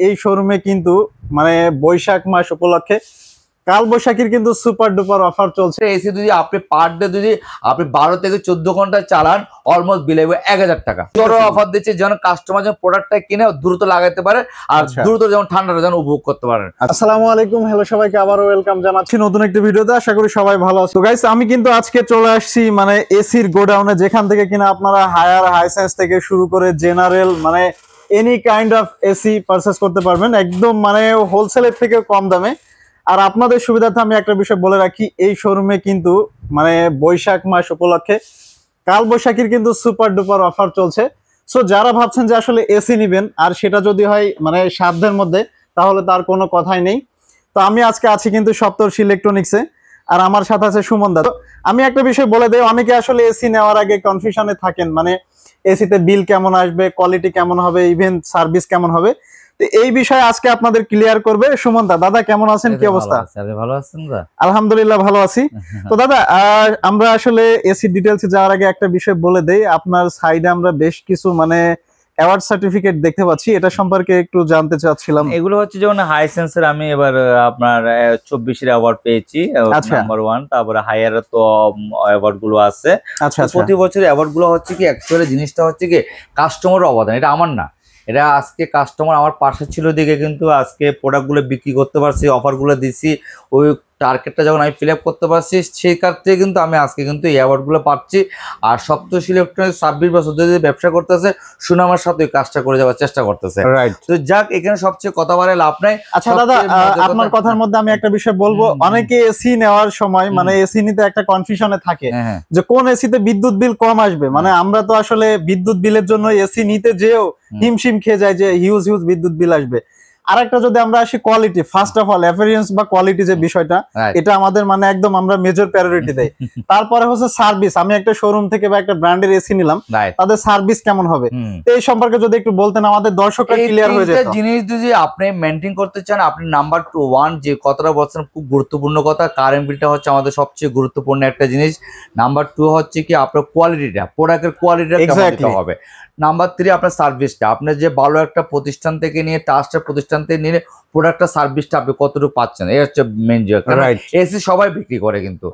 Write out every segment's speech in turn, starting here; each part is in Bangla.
এই শোরুমে কিন্তু মানে বৈশাখ মাস উপলক্ষে কাল বৈশাখীর কিন্তু সুপার ডুপার অফার চলছে। এসি যদি আপনি পার ডে যদি আপনি 12 থেকে 14 ঘন্টা চালান অলমোস্ট বিল হবে 1000 টাকা। বড় অফার দিচ্ছে যেন কাস্টমার যেন প্রোডাক্টটা কিনে দ্রুত লাগাতে পারে আর দ্রুত যেমন ঠান্ডাটা যেন উপভোগ করতে পারেন। আসসালামু আলাইকুম, হ্যালো সবাইকে আবারও ওয়েলকাম জানাচ্ছি নতুন একটি ভিডিওতে। আশা করি সবাই ভালো আছো। গাইস আমি কিন্তু আজকে চলে আসছি মানে এসির গোডাউনে, যেখান থেকে কিনা আপনারা হায়ার হাইসেন্স থেকে শুরু করে জেনারেল মানে any kind of AC purchase করতে পারবেন একদম মানে হোলসেলের থেকে কম দামে। আর আপনাদের সুবিধার্থে আমি একটা বিষয় বলে রাখি, এই শোরুমে কিন্তু মানে বৈশাখ মাস উপলক্ষে কাল বৈশাখীর কিন্তু সুপার ডুপার অফার চলছে। সো যারা ভাবছেন যে আসলে এসি নেবেন আর সেটা যদি হয় মানে সাধ্যের মধ্যে, তাহলে তার কোনো কথাই নেই। তো আমি আজকে আছি কিন্তু সপ্তর্ষি ইলেকট্রনিক্সে, আর আমার সাথে আছে সুমন দা। আমি একটা বিষয় বলে দেই, অনেকে আসলে এসি নেওয়ার আগে কনফিউশনে থাকেন, মানে এসিতে বিল কেমন আসবে, কোয়ালিটি কেমন হবে, ইভেন সার্ভিস কেমন হবে। তো এই বিষয়ে আজকে আপনাদের ক্লিয়ার করবে সুমন দা। দাদা কেমন আছেন, কি অবস্থা? আপনি ভালো আছেন? আলহামদুলিল্লাহ ভালো আছি। তো দাদা আমরা আসলে এসি ডিটেইলসে যাওয়ার আগে একটা বিষয় বলে দেই, আপনার সাইডে আমরা বেশ কিছু মানে অ্যাওয়ার্ড সার্টিফিকেট দেখতে পাচ্ছি, এটা সম্পর্কে একটু জানতে চাচ্ছিলাম। এগুলো হচ্ছে যেমন হাইসেন্সের আমি এবার আপনার 24 এর অ্যাওয়ার্ড পেয়েছি নাম্বার 1, তারপরে হায়ার তো অ্যাওয়ার্ড গুলো আছে। প্রতি বছর অ্যাওয়ার্ড গুলো হচ্ছে কি অ্যাকচুয়ালি জিনিসটা হচ্ছে কি কাস্টমারের অবদান, এটা আমার না, এটা আজকে কাস্টমার আমার পাশে ছিল দিকে কিন্তু আজকে প্রোডাক্টগুলো বিক্রি করতে পারছি, অফারগুলো দিছি, ওই টার্গেটটা যখন আমি ফিল আপ করতে পারছি সেই ক্ষেত্রে কিন্তু আমি আজকে কিন্তু এই অ্যাওয়ার্ডগুলো পাচ্ছি। আর সপ্তর্ষি ইলেকট্রনিক্স 26 বছর ধরে ব্যবসা করতেছে, সুনামের সাথে ওই কাজটা করে যাওয়ার চেষ্টা করতেছে। তো যাক, এখানে সবচেয়ে কথা বলে লাভ নাই। আচ্ছা দাদা, আপনার কথার মধ্যে আমি একটা বিষয় বলবো, অনেকে এসি নেওয়ার সময় মানে এসি নিতে একটা কনফিউশনে থাকে যে কোন এসিতে বিদ্যুৎ বিল কম আসবে। মানে আমরা তো আসলে বিদ্যুৎ বিলের জন্য এসি নিতে যেও হিমশিম খেয়ে যায় যে হিউজ হিউজ বিদ্যুৎ বিল আসবে। আরেকটা যদি আমরা আসি quality, first of all appearance বা কোয়ালিটি যে বিষয়টা, এটা আমাদের মানে একদম আমরা মেজর প্রায়োরিটি দেই। তারপরে হচ্ছে সার্ভিস। আমি একটা শোরুম থেকে বা একটা ব্র্যান্ডের এসি নিলাম, তাদের সার্ভিস কেমন হবে এই সম্পর্কে যদি একটু বলতেন আমাদের দর্শকরা ক্লিয়ার হয়ে যেত। জিনিস যদি আপনি মেইনটেইন করতে চান, আপনি নাম্বার 1 যে কথাটা বলছেন খুব গুরুত্বপূর্ণ কথা, কারেন্ট বিলটা হচ্ছে আমাদের সবচেয়ে গুরুত্বপূর্ণ একটা জিনিস। নাম্বার 2 হচ্ছে কি আপনার কোয়ালিটিটা, প্রোডাক্টের কোয়ালিটিটা কেমন দিতে হবে। নাম্বার 3 আপনার সার্ভিসটা, আপনি যে ভালো একটা প্রতিষ্ঠান থেকে নিয়ে ট্রাস্টের প্রতিষ্ঠান থেকে নিয়ে প্রোডাক্টটা সার্ভিসটা আপনি কতটুকু পাচ্ছেন, এই হচ্ছে মেইন জিনিস। এসি সবাই বিক্রি করে কিন্তু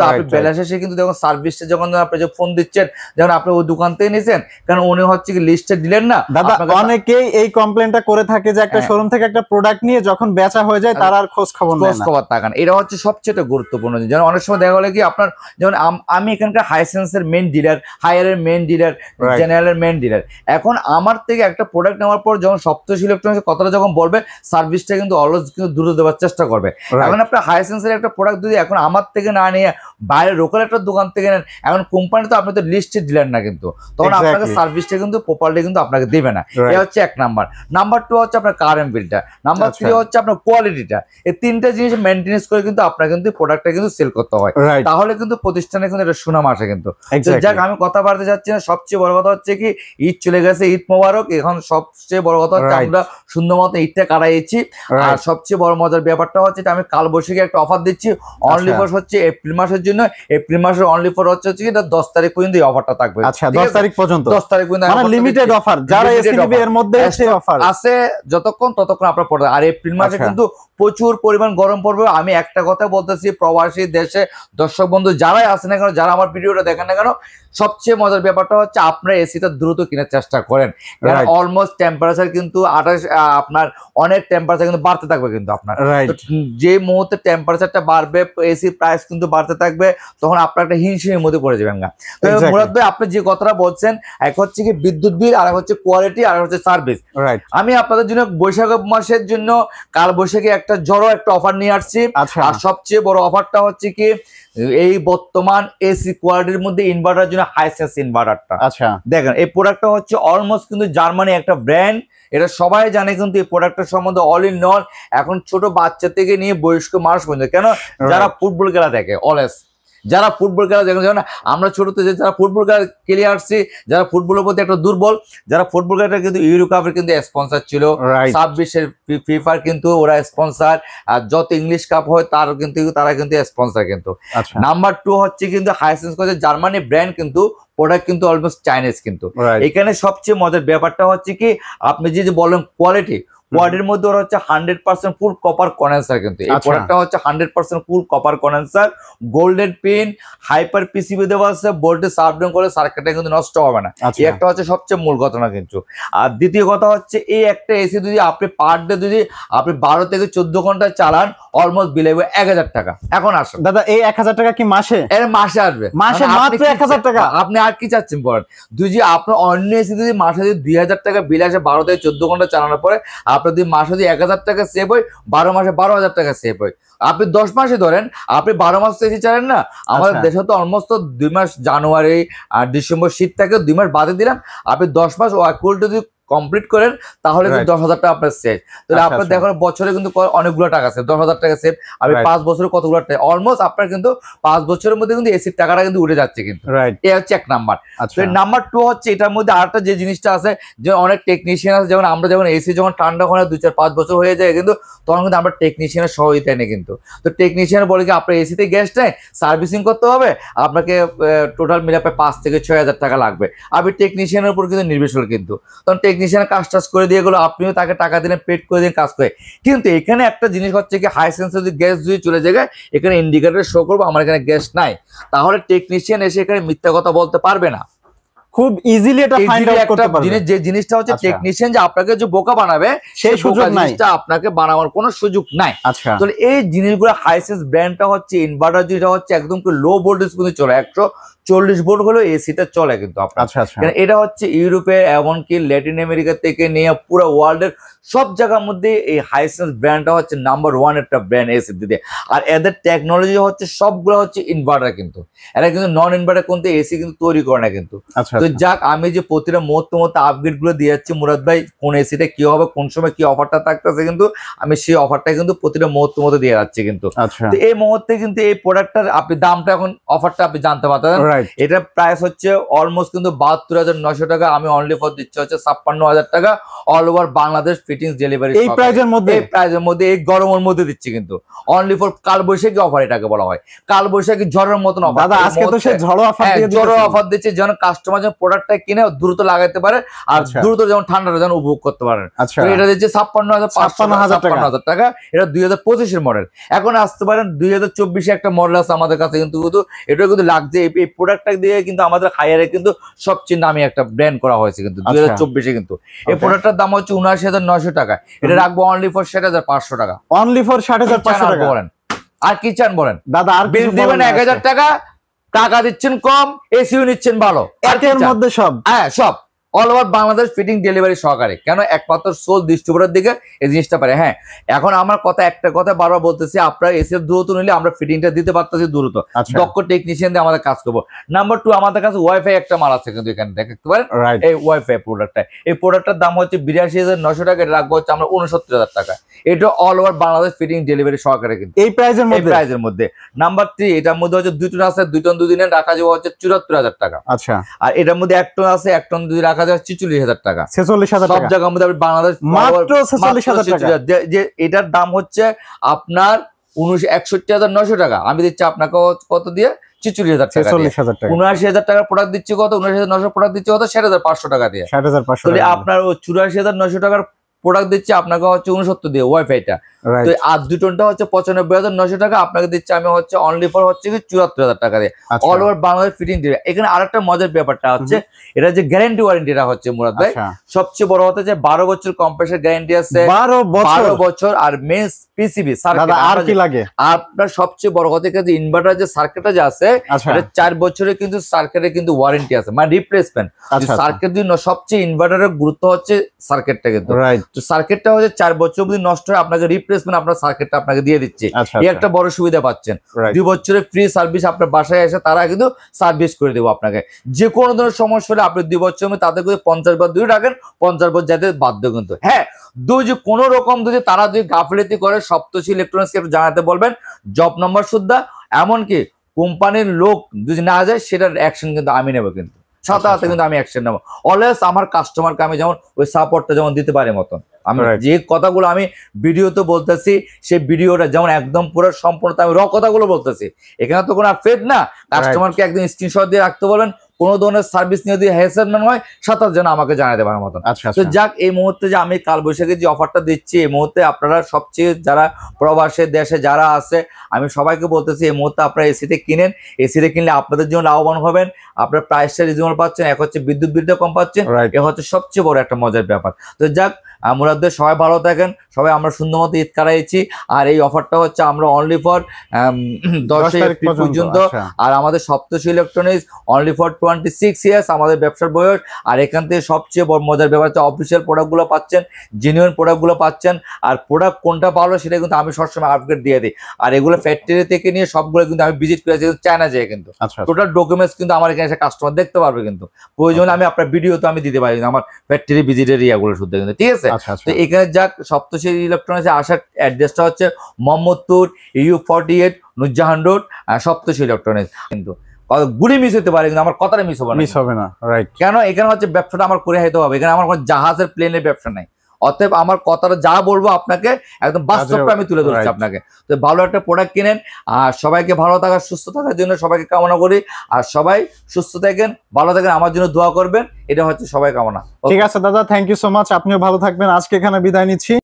আপনি বেলা শেষে কিন্তু যখন সার্ভিসটা যখন আপনি যে ফোন দিচ্ছেন, যখন আপনি ওই দোকান থেকে নিয়েছেন, কারণ উনি হচ্ছে কি লিস্টে দিলেন না। দাদা অনেকেই এই কমপ্লেনটা করে থাকে যে একটা শোরুম থেকে একটা প্রোডাক্ট নিয়ে যখন বেচা হয়ে যায় তার আর খোঁজ খবর থাকেন। এটা হচ্ছে সবচেয়ে গুরুত্বপূর্ণ জিনিস। যেমন অনেক সময় দেখা গেলো কি আপনার যেমন আমি এখানকার হাইসেন্সের মেইন ডিলার, হায়ারের মেইন ডিলার, জেনারেলের মেইন ডিলার। এখন আমার থেকে একটা প্রোডাক্ট নেওয়ার পর যখন সপ্তর্ষি ইলেকট্রনিক্স কথাটা যখন বলবে, সার্ভিসটা কিন্তু অলওয়েজ কিন্তু দ্রুত দেওয়ার চেষ্টা করবে। এখন আপনার হাইসেন্সের একটা প্রোডাক্ট যদি এখন আমার থেকে না নিয়ে বাইরে লোকাল একটা দোকান থেকে নেন, এখন কোম্পানি তো আপনি তো লিস্টে দিলেন না, কিন্তু তখন আপনাকে সার্ভিসটা কিন্তু প্রপারলি কিন্তু আপনাকে দেবে না। এটা হচ্ছে 1 নাম্বার। নাম্বার 2 হচ্ছে আপনার কারেন্ট বিলটা। নাম্বার 3 হচ্ছে আপনার কোয়ালিটিটা। এই 3টা জিনিস মেনটেনেন্স করে কিন্তু আপনার কিন্তু প্রোডাক্টটা কিন্তু সেল করতে হয়, তাহলে কিন্তু প্রতিষ্ঠানে কিন্তু এটা সুনাম আসে। কিন্তু যাক, আমি কথা বাড়তে যাচ্ছি না। সবচেয়ে বড় কথা হচ্ছে কি ঈদ চলে গেছে, ঈদ মোবারক। এখন সবচেয়ে বড় কথা হচ্ছে আমরা সুন্দর মতো ঈদটা কাটাইছি। আর সবচেয়ে বড় মজার ব্যাপারটা হচ্ছে আমি কাল বৈশাখী একটা অফার দিচ্ছি অনলি ফর হচ্ছে এপ্রিল মাসের জন্য। এপ্রিল মাসের অনলি ফর হচ্ছে কি 10 তারিখ পর্যন্ত এই অফারটা থাকবে। আচ্ছা 10 তারিখ পর্যন্ত, 10 তারিখ পর্যন্ত মানে লিমিটেড অফার, যারা এসি নেবে এর মধ্যে অফার আছে যতক্ষণ ততক্ষণ আপনার পড়বে। আর এপ্রিল মাসে কিন্তু প্রচুর পরিমাণ গরম পড়বে। আমি একটা কথা বলতেছি, প্রবাসী দেশে দর্শক বন্ধু যারাই আছে না কেন, যারা আমার ভিডিওটা দেখেন না কেন, সবচেয়ে মজার ব্যাপারটা হচ্ছে আপনার এসিটা দ্রুত কেনার চেষ্টা করেন। অলমোস্ট টেম্পারেচার কিন্তু 28, আপনার অনেক টেম্পারেচার কিন্তু বাড়তে থাকবে। কিন্তু আপনার যে মুহূর্তে টেম্পারেচারটা বাড়বে, এসি প্রাইস কিন্তু বাড়তে থাকবে, তখন আপনার একটা হিমশিমের মধ্যে পড়ে যাবেন না। তো মূলত আপনি যে কথাটা বলছেন, এক হচ্ছে কি বিদ্যুৎ বিল, আর হচ্ছে কোয়ালিটি, আর হচ্ছে সার্ভিস। আমি আপনাদের জন্য বৈশাখ মাসের জন্য কাল বৈশাখী একটা জড়ো একটা অফার নিয়ে আসছি। আর সবচেয়ে বড় অফারটা হচ্ছে কি এই বর্তমান এসি কোয়ালিটির মধ্যে ইনভার্টার জন্য হাইসেন্স ইনভার্টারটা। দেখেন এই প্রোডাক্টটা হচ্ছে অলমোস্ট কিন্তু জার্মানি একটা ব্র্যান্ড, এটা সবাই জানে। কিন্তু এই প্রোডাক্টের সম্বন্ধে অল ইন অল এখন ছোট বাচ্চা থেকে নিয়ে বয়স্ক মানুষ পর্যন্ত, কেন যারা ফুটবল খেলা দেখে, অলওয়েজ যারা ফুটবল খেলা দেখেন, যেমন আমরা ছোটতে যে যারা ফুটবল খেলা খেলে আসছি, যারা ফুটবলের প্রতি একটা দুর্বল, যারা ফুটবল খেলাটা কিন্তু ইউরো কাপের কিন্তু স্পন্সর ছিল, 26-এর ফিফার কিন্তু ওরা স্পন্সর, আর যত ইংলিশ কাপ হয় তারা কিন্তু স্পন্সর। কিন্তু নাম্বার 2 হচ্ছে কিন্তু হাইসেন্স করছে জার্মানি ব্র্যান্ড, কিন্তু প্রোডাক্ট কিন্তু অলমোস্ট চাইনিজ। কিন্তু এখানে সবচেয়ে মজার ব্যাপারটা হচ্ছে কি আপনি যে বলেন কোয়ালিটি, বডির মধ্যে ওরা হচ্ছে 100% ফুল কপার কন্ডেন্সার, কিন্তু এই প্রোডাক্টটা হচ্ছে 100% ফুল copper condenser, golden pin, hyper PCB দেওয়া আছে, ভোল্টেজ আপ ডাউন করে সার্কিটটা কিন্তু নষ্ট হবে না। এই একটা হচ্ছে সবচেয়ে মূল ঘটনা কিন্তু। আর দ্বিতীয় কথা হচ্ছে এই একটা এসি যদি আপনি পার ডে যদি আপনি 12 থেকে 14 ঘন্টা চালান, অলমোস্ট বিল হবে 1000 টাকা। এখন আসুন দাদা, এই 1000 টাকা কি মাসে? এর মাসে আসবে, মাসে মাত্র 1000 টাকা? আপনি আর কি চাচ্ছেন বলেন? যদি আপনার অন্য এসি যদি মাসে যদি 2000 টাকা বিল আসে 12 থেকে 14 ঘন্টা চালানোর পরে, আপনার যদি মাসে যদি 1000 টাকা সেভ হয়, 12 মাসে 12,000 টাকা সেভ হয়। আপনি 10 মাসে ধরেন, আপনি 12 মাস এসি চালান না, আমাদের দেশে তো অলমোস্ট 2 মাস জানুয়ারি আর ডিসেম্বর শীত থাকে, 2 মাস বাদে দিলাম, আপনি 10 মাস ওয়ার্কুল যদি কমপ্লিট করেন তাহলে কিন্তু 10,000 টাকা আপনার সেভ। তাহলে আপনার দেখুন বছরে কিন্তু অনেকগুলো টাকা সেভ, 10,000 টাকা সেভ। আমি 5 বছরে কতগুলো টাকা, অলমোস্ট আপনার কিন্তু 5 বছরের মধ্যে কিন্তু এসির টাকাটা কিন্তু উঠে যাচ্ছে কিন্তু। এই হচ্ছে এক নাম্বার। নাম্বার 2 হচ্ছে এটার মধ্যে আরেকটা যে জিনিসটা আছে, যে অনেক টেকনিশিয়ান আছে, যেমন আমরা যখন এসি যখন ঠান্ডা হয় 2-4-5 বছর হয়ে যায় কিন্তু, তখন কিন্তু আমরা টেকনিশিয়ানের সহযোগিতা নেই কিন্তু। তো টেকনিশিয়ান বলে কি আপনার এসিতে গ্যাস নেই, সার্ভিসিং করতে হবে, আপনাকে টোটাল মিলে 5 থেকে 6,000 টাকা লাগবে। আপনি টেকনিশিয়ানের উপর কিন্তু নির্ভরশীল কিন্তু, তখন টেকনিশিয়ান কাজ টাজ করে দিয়ে গেলো, আপনিও তাকে টাকা দিলেন, পেড করে দিন, কাজ করে। কিন্তু এখানে একটা জিনিস হচ্ছে কি, হাই সেন্সর যদি গ্যাস যদি চলে যায়, এখানে ইন্ডিকেটর শো করবো আমার এখানে গ্যাস নাই, তাহলে টেকনিশিয়ান এসে এখানে মিথ্যা কথা বলতে পারবে না, খুব ইজিলি এটা ফাইন্ড আউট করতে পারবে। যে জিনিসটা হচ্ছে টেকনিশিয়ান যে আপনাকে যে বোকা বানাবে, সেই সুযোগ নাই, আপনাকে বানাবার কোনো সুযোগ নাই। তো এই জিনিসগুলো হাইসেন্স ব্র্যান্ডটা হচ্ছে ইনভার্টার, যেটা হচ্ছে একদম লো ভোল্টেজ কিন্তু চলে, 140 ভোল্ট হলেও এসিটা চলে কিন্তু আপনার। এটা হচ্ছে ইউরোপে এমনকি ল্যাটিন আমেরিকা থেকে নিয়ে পুরো ওয়ার্ল্ডের সব জায়গার মধ্যে এই হাইসেন্স ব্র্যান্ডটা হচ্ছে নাম্বার 1 একটা ব্র্যান্ড এসি দিতে। আর এদের টেকনোলজি হচ্ছে সবগুলো হচ্ছে ইনভার্টার কিন্তু, এরা কিন্তু নন ইনভার্টার কিন্তু এসি কিন্তু তৈরি করে না কিন্তু। তো যাক, আমি যে প্রতিটা মুহূর্তে আপডেট গুলো দিয়ে যাচ্ছি মুরাদ ভাই, কোন এসিটা কি হবে, কোন সময় কি অফারটা থাকতেছে, কিন্তু আমি সেই অফারটা কিন্তু প্রতিটা মুহূর্তে দিয়ে যাচ্ছি কিন্তু। তো এই মুহূর্তে কিন্তু এই প্রোডাক্টটার আপনি দামটা এখন অফারটা আপনি জানতে পারতেন, এটা প্রাইস হচ্ছে অলমোস্ট কিন্তু 72,900 টাকা। আমি অনলি ফর দিচ্ছি হচ্ছে 56,000 টাকা, all over Bangladesh fittings delivery. এই প্রাইজের মধ্যে এই গরমের মধ্যে দিচ্ছি কিন্তু, অনলি ফর কাল বৈশাখী অফার এটাকে বলা হয়, কাল বৈশাখী ঝড়ের মতন অফার। দাদা আজকে তো সে ঝড় অফার দিচ্ছে, যেন কাস্টমার যেন প্রোডাক্টটা কিনে দ্রুত লাগাইতে পারে, আর দ্রুত যেমন ঠান্ডাটা যেন উপভোগ করতে পারেন। এটা দিচ্ছে 56,500 টাকা। এটা 2025 এর মডেল। এখন আসতে পারেন 2024 একটা মডেল আছে আমাদের কাছে, কিন্তু এটা কিন্তু লাগছে এই প্রোডাক্টটা দিয়ে কিন্তু আমাদের হায়ারে কিন্তু সবচেয়ে দামি একটা ব্র্যান্ড করা হয়েছে কিন্তু 2024 কিন্তু। এই প্রোডাক্টটার দাম হচ্ছে 79,900 টাকা। এটা রাখবো অনলি ফর 60,500 টাকা। অনলি ফর 60,500 টাকা বলেন, আর কি চান বলেন দাদা? আর বিল দিবেন 1000 টাকা, টাকা দিচ্ছেন কম, এসিও নিচ্ছেন ভালো, এর মধ্যে সব, হ্যাঁ সব all over Bangladesh fitting delivery সহকারে। কেন? একমাত্র সোল ডিস্ট্রিবিউটর দিকে এই জিনিসটা পারে। হ্যাঁ, এখন আমার কথা একটা কথা বারবার বলতেছি, আপনার এসির দ্রুত নিলে আমরা ফিটিংটা দিতে পারতেছি দ্রুত, দক্ষ টেকনিশিয়ান দিয়ে আমাদের কাজ করবো। নাম্বার 2, আমাদের কাছে ওয়াইফাই একটা মাল আছে কিন্তু, এখানে দেখতে পারেন এই ওয়াইফাই প্রোডাক্টটা। এই প্রোডাক্টটার দাম হচ্ছে 82,900 টাকা, এটা রাখবো হচ্ছে আমরা 69,000 টাকা। এটা all over Bangladesh fitting delivery সহকারে কিন্তু এই প্রাইজের মধ্যে। নাম্বার 3, এটার মধ্যে হচ্ছে 2 টন আছে, 2 টন 2 দিনে রাখা যাবে হচ্ছে 74,000 টাকা। আচ্ছা, আর এটার মধ্যে 1 টন আছে, 1 টন 2 রাখা যায় 46,000 টাকা। 46,000 সব জায়গার মধ্যে বাংলাদেশ মাত্র 46,000 টাকা। যে এটার দাম হচ্ছে আপনার 61,900 টাকা। আমি দিচ্ছি আপনাকে কত দিয়ে? 46,000 টাকা। 79,000 টাকার প্রোডাক্ট দিচ্ছি কত? 79,900 প্রোডাক্ট দিচ্ছি কত? 60,500 টাকা দিয়ে। 60,500 তাহলে আপনার 84,900 টাকার প্রোডাক্ট দিচ্ছি আপনাকে হচ্ছে 69 দিয়ে ওয়াইফাইটা। তো আর 2 টনটা হচ্ছে 95,900 টাকা, আপনাকে দিচ্ছি আমি হচ্ছে অনলি ফর হচ্ছে কি 74,000 টাকা দিয়ে। অল ওভার বাংলাদেশ ফিটিং দিয়ে। এখানে আরেকটা মজার ব্যাপারটা হচ্ছে, এটা যে গ্যারান্টি ওয়ারেন্টিটা হচ্ছে মুরাদ ভাই, সবচেয়ে বড় হচ্ছে যে 12 বছর কম্প্রেসার গ্যারান্টি আছে, 12 বছর। আর মেন্স পিসিবি সার্কিট আর কি লাগে আপনার, সবচেয়ে বড় কথা যে ইনভার্টার যে সার্কিটটা যে আছে, এটা 4 বছরের কিন্তু সার্কিটের কিন্তু ওয়ারেন্টি আছে, মানে রিপ্লেসমেন্ট সার্কিট জন্য। সবচেয়ে ইনভার্টারের গুরুত্ব হচ্ছে সার্কিটটা কিন্তু। তো সার্কিটটা হচ্ছে 4 বছর যদি নষ্ট হয়, আপনাকে রিপ্লেসমেন্ট আপনার সার্কিটটা আপনাকে দিয়ে দিচ্ছে। এই একটা বড় সুবিধা পাচ্ছেন। 2 বছরের ফ্রি সার্ভিস আপনার বাসায় এসে তারা কিন্তু সার্ভিস করে দেবো আপনাকে। যে কোনো ধরনের সমস্যা হলে আপনি 2 বছর তাদের কিন্তু 50 বার দিয়ে রাখেন, 50 বার যাতে বাধ্য কিন্তু। হ্যাঁ, যে কোনো রকম যদি তারা যদি গাফিলতি করে, সপ্তশী ইলেকট্রনিক্স কে জানাতে বলবেন, জব নম্বর সুদ্ধা, এমনকি কোম্পানির লোক যদি না যায় সেটার অ্যাকশন কিন্তু আমি নেবো কিন্তু, সাথে সাথে কিন্তু আমি অ্যাকশন নেবো। অলওয়েজ আমার কাস্টমারকে আমি যেমন ওই সাপোর্টটা যেমন দিতে পারি মতন, আমি যে কথাগুলো আমি ভিডিওতে বলতেছি, সেই ভিডিওটা যেমন একদম পুরো সম্পূর্ণ আমি র কথাগুলো বলতেছি। এখানে তো কোনো ফেক না, কাস্টমারকে একদম স্ক্রিনশট দিয়ে রাখতে বলবেন, কোনো ধরনের সার্ভিস নিয়ে যদি হ্যাসেলমেন্ট হয় সাঁতার যেন আমাকে জানাতে পারার মতন। আচ্ছা তো যাক, এই মুহূর্তে যে আমি কালবৈশাখী যে অফারটা দিচ্ছি, এই মুহূর্তে আপনারা সবচেয়ে যারা প্রবাসে দেশে যারা আছে, আমি সবাইকে বলতেছি এই মুহূর্তে আপনারা এসিতে কিনেন। এসিতে কিনলে আপনাদের জন্য লাভবান হবেন, আপনার প্রাইসটা রিজনেবল পাচ্ছেন, এক হচ্ছে বিদ্যুৎ বিলটা কম পাচ্ছেন, এ হচ্ছে সবচেয়ে বড় একটা মজার ব্যাপার। তো যাক, মুরাদদের সবাই ভালো থাকেন, সবাই আমরা সুন্দর মতো ঈদ কাটাইছি। আর এই অফারটা হচ্ছে আমরা অনলি ফর 10 এপ্রিল পর্যন্ত। আর আমাদের Saptashi electronics only for 26 years আমাদের ব্যবসার বয়স। আর এখান থেকে সবচেয়ে বড় মজার ব্যাপার হচ্ছে অফিসিয়াল প্রোডাক্টগুলো পাচ্ছেন, জেনুইন প্রোডাক্টগুলো পাচ্ছেন। আর প্রোডাক্ট কোনটা ভালো সেটা কিন্তু আমি সবসময় আপগ্রেড দিয়ে দিই। আর এগুলো ফ্যাক্টরি থেকে নিয়ে সবগুলো কিন্তু আমি ভিজিট করেছি, চায়না যায় কিন্তু টোটাল ডকুমেন্টস কিন্তু আমার এখানে এসে কাস্টমার দেখতে পারবে। কিন্তু প্রয়োজনে আমি আপনার ভিডিও তো আমি দিতে পারি আমার ফ্যাক্টরি ভিজিটের ইয়াগুলো শুদ্ধ কিন্তু, ঠিক আছে। তো এখানে যাক, সপ্তশী ইলেকট্রনিক্সে আসার অ্যাড্রেসটা হচ্ছে Mohammadpur EU 48 Nurjahan road, Saptashi electronics. কিন্তু গুলি মিস হতে পারে কিন্তু আমার কথাটা মিস হবে না, রাইট? কেন এখানে হচ্ছে ব্যবসাটা আমার করে হাইতে হবে, এখানে আমার কোনো জাহাজের প্লেনের ব্যবসা নাই। অতএব আমার কথাটা যা বলবো আপনাকে একদম বাস্তবটা আমি তুলে ধরছি আপনাকে। তো ভালো একটা প্রোডাক্ট কিনেন। আর সবাইকে ভালো থাকার সুস্থ থাকার জন্য সবাইকে কামনা করি। আর সবাই সুস্থ থাকেন, ভালো থাকেন, আমার জন্য দোয়া করবেন, এটা হচ্ছে সবাই কামনা। ঠিক আছে দাদা, থ্যাংক ইউ সো মাচ, আপনিও ভালো থাকবেন। আজকে এখানে বিদায় নিচ্ছি।